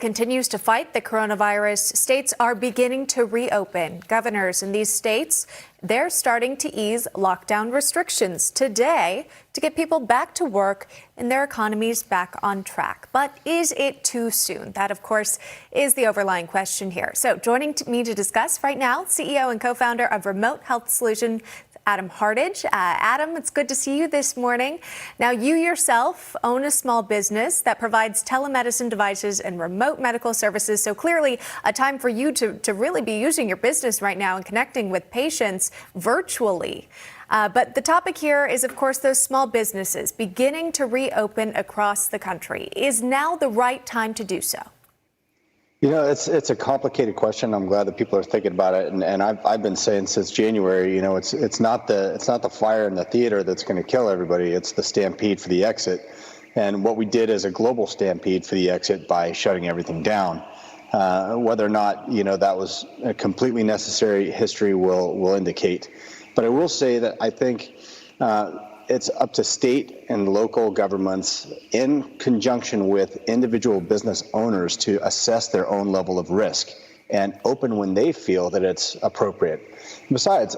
Continues to fight the coronavirus. States are beginning to reopen. Governors in these states, they're starting to ease lockdown restrictions today to get people back to work and their economies back on track. But is it too soon? That, of course, is the overlying question here. So joining me to discuss right now, CEO and co-founder of Remote Health Solutions, Adam Hardage. Adam, it's good to see you this morning. Now, you yourself own a small business that provides telemedicine devices and remote medical services. So clearly a time for you to really be using your business right now and connecting with patients virtually. But the topic here is, of course, those small businesses beginning to reopen across the country. Is now the right time to do so? You know, it's a complicated question. I'm glad that people are thinking about it, and I've been saying since January, you know, it's not the fire in the theater that's going to kill everybody. It's the stampede for the exit, and what we did is a global stampede for the exit by shutting everything down. Whether or not that was completely necessary, history will indicate. But I will say that I think it's up to state and local governments in conjunction with individual business owners to assess their own level of risk and open when they feel that it's appropriate. Besides,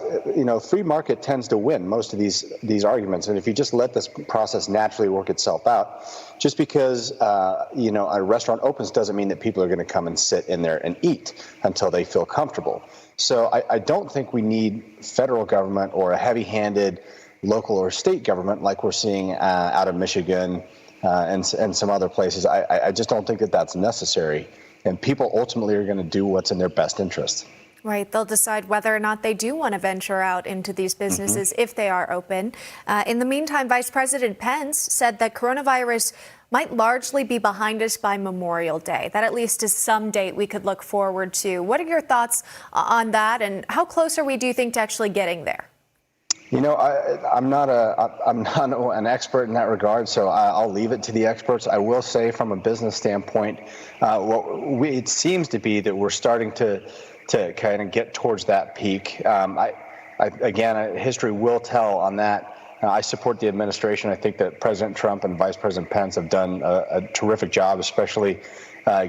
free market tends to win most of these arguments. And if you just let this process naturally work itself out, just because a restaurant opens doesn't mean that people are going to come and sit in there and eat until they feel comfortable. So I don't think we need federal government or a heavy-handed local or state government like we're seeing out of Michigan and some other places. I just don't think that that's necessary. And people ultimately are going to do what's in their best interest. Right. They'll decide whether or not they do want to venture out into these businesses if they are open. In the meantime, Vice President Pence said that coronavirus might largely be behind us by Memorial Day. That at least is some date we could look forward to. What are your thoughts on that, and how close are we, do you think, to actually getting there? You know, I'm not an expert in that regard, so I'll leave it to the experts. I will say, from a business standpoint, it seems to be that we're starting to kind of get towards that peak. Again, history will tell on that. I support the administration. I think that President Trump and Vice President Pence have done a terrific job, especially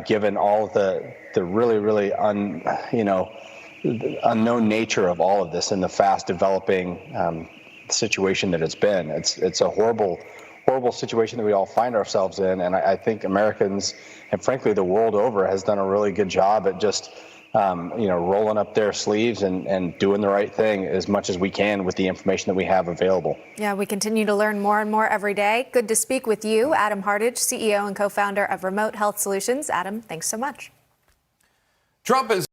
given all the really unknown nature of all of this and the fast developing situation that it's been. It's a horrible situation that we all find ourselves in, and I think Americans and frankly the world over has done a really good job at just rolling up their sleeves and doing the right thing as much as we can with the information that we have available. Yeah, we continue to learn more and more every day. Good to speak with you, Adam Hardage, CEO and co-founder of Remote Health Solutions. Adam, thanks so much. Trump is